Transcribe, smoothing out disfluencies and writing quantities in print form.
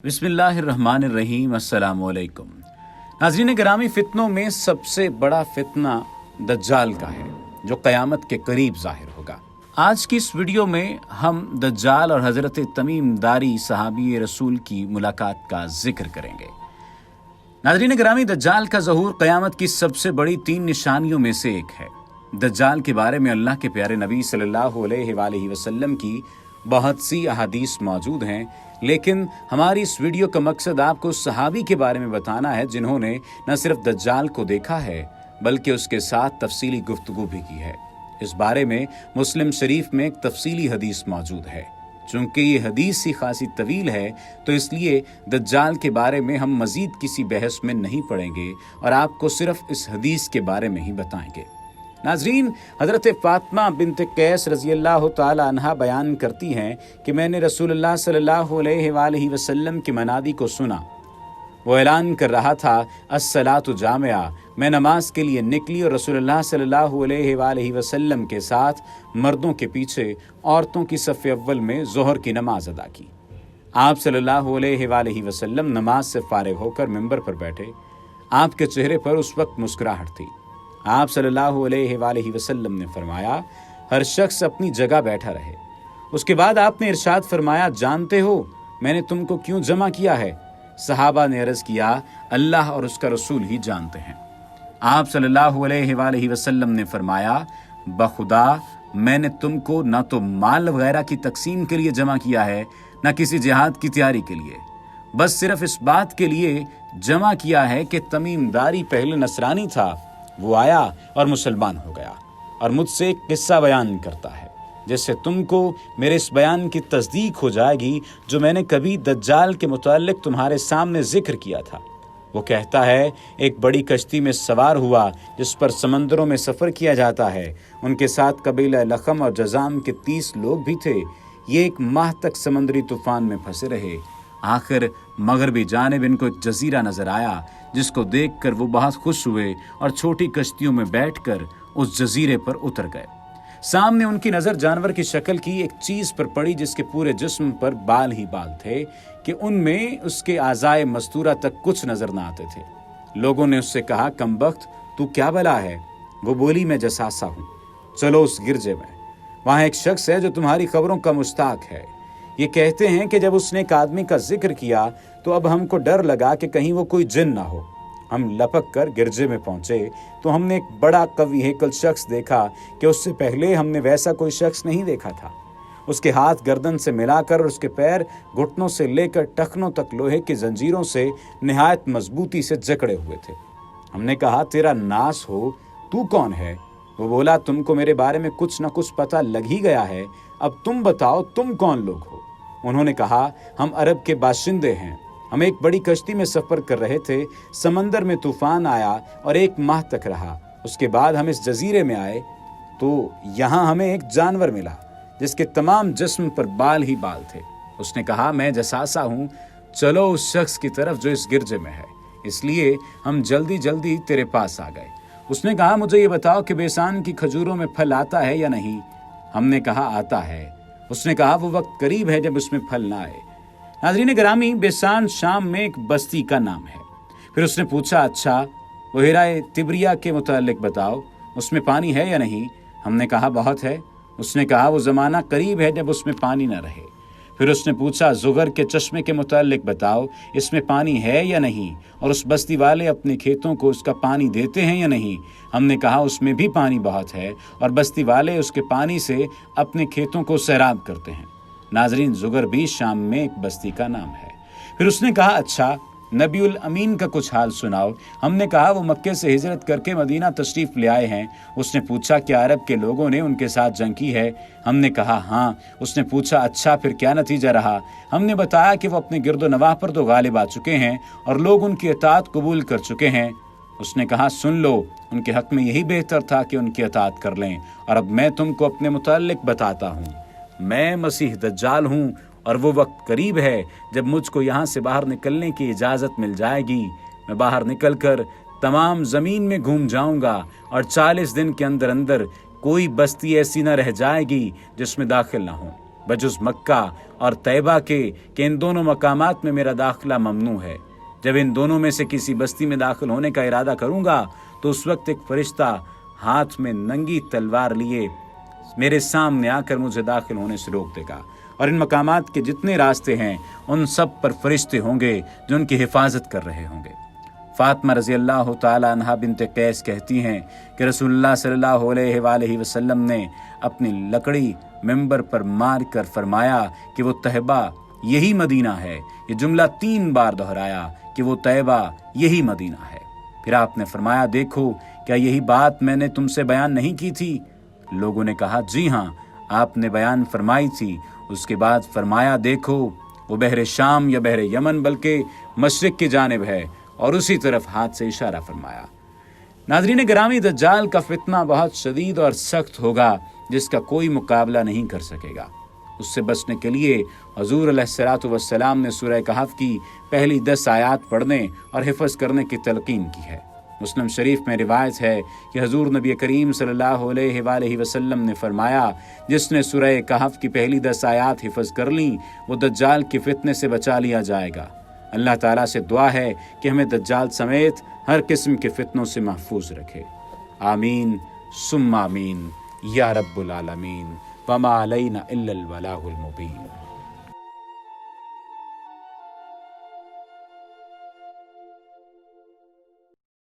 बिस्मिल्लाहिर्रहमानिर्रहीम। अस्सलाम वालेकुम। नाज़रीन गिरामी, फितनों में सबसे बड़ा फितना दज्जाल का है जो क़यामत के करीब ज़ाहिर होगा। आज की इस वीडियो में हम दज्जाल और हज़रत तमीम दारी सहाबी रसूल की मुलाकात का जिक्र करेंगे। नाज़रीन गिरामी, दज्जाल का ज़हूर क़यामत की सबसे बड़ी 3 निशानियों में से एक है। दज्जाल के बारे में अल्लाह के प्यारे नबी सल्लल्लाहु अलैहि वसल्लम की बहुत सी अहादीस मौजूद हैं, लेकिन हमारी इस वीडियो का मकसद आपको सहाबी के बारे में बताना है जिन्होंने न सिर्फ दज्जाल को देखा है बल्कि उसके साथ तफसीली गुफ्तगू भी की है। इस बारे में मुस्लिम शरीफ में एक तफसीली हदीस मौजूद है। चूँकि ये हदीस ही खासी तवील है तो इसलिए दज्जाल के बारे में हम मज़ीद किसी बहस में नहीं पड़ेंगे और आपको सिर्फ इस हदीस के बारे में ही बताएंगे। नाज़रीन, हज़रत फ़ातिमा बिन्त कैस रज़ियल्लाहु ताला अन्हा बयान करती हैं कि मैंने रसूलुल्लाह सल्लल्लाहु अलैहि वसल्लम की मनादी को सुना। वो ऐलान कर रहा था, अस्सलातु जामिया। मैं नमाज के लिए निकली और रसूलुल्लाह सल्लल्लाहु अलैहि वसल्लम के साथ मर्दों के पीछे औरतों की सफ़े अव्वल में ज़ोहर की नमाज अदा की। आप सल्लल्लाहु अलैहि वसल्लम नमाज से फारिग होकर मिंबर पर बैठे। आपके चेहरे पर उस वक्त मुस्कुराहट थी। आप सल्लल्लाहु अलैहि वसल्लम ने फरमाया, हर शख्स अपनी जगह बैठा रहे। उसके बाद आपने इरशाद फरमाया, जानते हो मैंने तुमको क्यों जमा किया है? सहाबा ने अर्ज़ किया, अल्लाह और उसका रसूल ही जानते हैं। आप सल्लल्लाहु अलैहि वसल्लम ने फरमाया, बखुदा मैंने तुमको न तो माल वगैरह की तकसीम के लिए जमा किया है न किसी जिहाद की तैयारी के लिए, बस सिर्फ इस बात के लिए जमा किया है कि तमीमदारी पहले नसरानी था, वो आया और मुसलमान हो गया और मुझसे एक किस्सा बयान करता है जिससे तुमको मेरे इस बयान की तस्दीक हो जाएगी जो मैंने कभी दज्जाल के मुताल्लिक तुम्हारे सामने जिक्र किया था। वो कहता है, एक बड़ी कश्ती में सवार हुआ जिस पर समंदरों में सफ़र किया जाता है। उनके साथ कबीला लखम और जजाम के 30 लोग भी थे। ये 1 माह तक समंदरी तूफान में फंसे रहे। आखिर मगरबी जानिब इनको एक जजीरा नजर आया जिसको देखकर वो बहुत खुश हुए और छोटी कश्तियों में बैठकर उस जजीरे पर उतर गए। सामने उनकी नज़र जानवर की शक्ल की एक चीज़ पर पड़ी जिसके पूरे जिस्म पर बाल ही बाल थे कि उनमें उसके आज़ाए मस्तूरा तक कुछ नजर न आते थे। लोगों ने उससे कहा, कमबख्त तू क्या बला है? वो बोली, मैं जसासा हूँ। चलो उस गिरजे में, वहाँ एक शख्स है जो तुम्हारी खबरों का मुश्ताक है। ये कहते हैं कि जब उसने एक आदमी का जिक्र किया तो अब हमको डर लगा कि कहीं वो कोई जिन ना हो। हम लपक कर गिरजे में पहुंचे तो हमने एक बड़ा कवि हेकल शख्स देखा कि उससे पहले हमने वैसा कोई शख्स नहीं देखा था। उसके हाथ गर्दन से मिलाकर और उसके पैर घुटनों से लेकर टखनों तक लोहे की जंजीरों से निहायत मजबूती से जकड़े हुए थे। हमने कहा, तेरा नास हो, तू कौन है? वो बोला, तुमको मेरे बारे में कुछ न कुछ पता लग ही गया है, अब तुम बताओ तुम कौन लोग हो? उन्होंने कहा, हम अरब के बाशिंदे हैं। हम एक बड़ी कश्ती में सफ़र कर रहे थे। समंदर में तूफान आया और 1 माह तक रहा। उसके बाद हम इस जजीरे में आए तो यहाँ हमें एक जानवर मिला जिसके तमाम जिस्म पर बाल ही बाल थे। उसने कहा, मैं जसासा हूँ, चलो उस शख्स की तरफ जो इस गिरजे में है। इसलिए हम जल्दी जल्दी तेरे पास आ गए। उसने कहा, मुझे ये बताओ कि बेसान की खजूरों में फल आता है या नहीं? हमने कहा, आता है। उसने कहा, वो वक्त करीब है जब उसमें फल ना आए। नाज़रीन गिरामी, बेसान शाम में एक बस्ती का नाम है। फिर उसने पूछा, अच्छा वो हिराए तिब्रिया के मुताल्लिक बताओ, उसमें पानी है या नहीं? हमने कहा, बहुत है। उसने कहा, वो ज़माना करीब है जब उसमें पानी न रहे। फिर उसने पूछा, जुगर के चश्मे के मुताल्लिक बताओ, इसमें पानी है या नहीं? और उस बस्ती वाले अपने खेतों को उसका पानी देते हैं या नहीं? हमने कहा, उसमें भी पानी बहुत है और बस्ती वाले उसके पानी से अपने खेतों को सैराब करते हैं। नाजरीन, जुगर भी शाम में एक बस्ती का नाम है। फिर उसने कहा, अच्छा नबीउल अमीन का कुछ हाल सुनाओ। हमने कहा, वो मक्के से हिजरत करके मदीना तशरीफ ले आए हैं। उसने पूछा, क्या अरब के लोगों ने उनके साथ जंग की है? हमने कहा, हाँ। उसने पूछा, अच्छा फिर क्या नतीजा रहा? हमने बताया कि वो अपने गिरदो नवाह पर तो गालिब आ चुके हैं और लोग उनकी अताअत कबूल कर चुके हैं। उसने कहा, सुन लो, उनके हक में यही बेहतर था कि उनकी अताअत कर लें। और अब मैं तुमको अपने मुताल्लिक बताता हूँ। मैं मसीह दज्जाल हूँ और वो वक्त करीब है जब मुझको यहाँ से बाहर निकलने की इजाज़त मिल जाएगी। मैं बाहर निकलकर तमाम ज़मीन में घूम जाऊँगा और 40 दिन के अंदर अंदर कोई बस्ती ऐसी न रह जाएगी जिसमें दाखिल ना हो। बजुज़ मक्का और तैबा के कि इन दोनों मकामात में मेरा दाखिला ममनू है। जब इन दोनों में से किसी बस्ती में दाखिल होने का इरादा करूँगा तो उस वक्त एक फरिश्ता हाथ में नंगी तलवार लिए मेरे सामने आकर मुझे दाखिल होने से रोक देगा, और इन मकामात के जितने रास्ते हैं उन सब पर फरिश्ते होंगे जो उनकी हिफाजत कर रहे होंगे। फातिमा रज़ी अल्लाह ताला अन्हा बिन्त कैस कहती हैं कि रसूलुल्लाह सल्लल्लाहु अलैहि वसल्लम ने अपनी लकड़ी मिंबर पर मार कर फरमाया कि वो तैबा यही मदीना है। ये जुमला 3 बार दोहराया कि वो तैबा यही मदीना है। फिर आपने फरमाया, देखो क्या यही बात मैंने तुमसे बयान नहीं की थी? लोगों ने कहा, जी हाँ, आपने बयान फरमाई थी। उसके बाद फरमाया, देखो वो बहरे शाम या बहरे यमन बल्कि मशरिक की जानिब है, और उसी तरफ हाथ से इशारा फरमाया। नाज़रीन गिरामी, दज्जाल का फितना बहुत शदीद और सख्त होगा जिसका कोई मुकाबला नहीं कर सकेगा। उससे बचने के लिए हुज़ूर अलैहिस्सलातु वस्सलाम ने सूरह कहफ की पहली 10 आयात पढ़ने और हिफ़्ज़ करने की तलकीन की है। मुस्लिम शरीफ में रिवायत है कि हुज़ूर नबी करीम सल्लल्लाहु अलैहि वसल्लम ने फरमाया, जिसने सूरह कहफ की पहली 10 आयात हिफ़्ज़ कर ली वो दज्जाल के फितने से बचा लिया जाएगा। अल्लाह ताला से दुआ है कि हमें दज्जाल समेत हर किस्म के फितनों से महफूज रखे। आमीन सुम्मा आमीन या रब्बुल आलमीन। वमा अलैना इल्लल बलागुल मुबीन।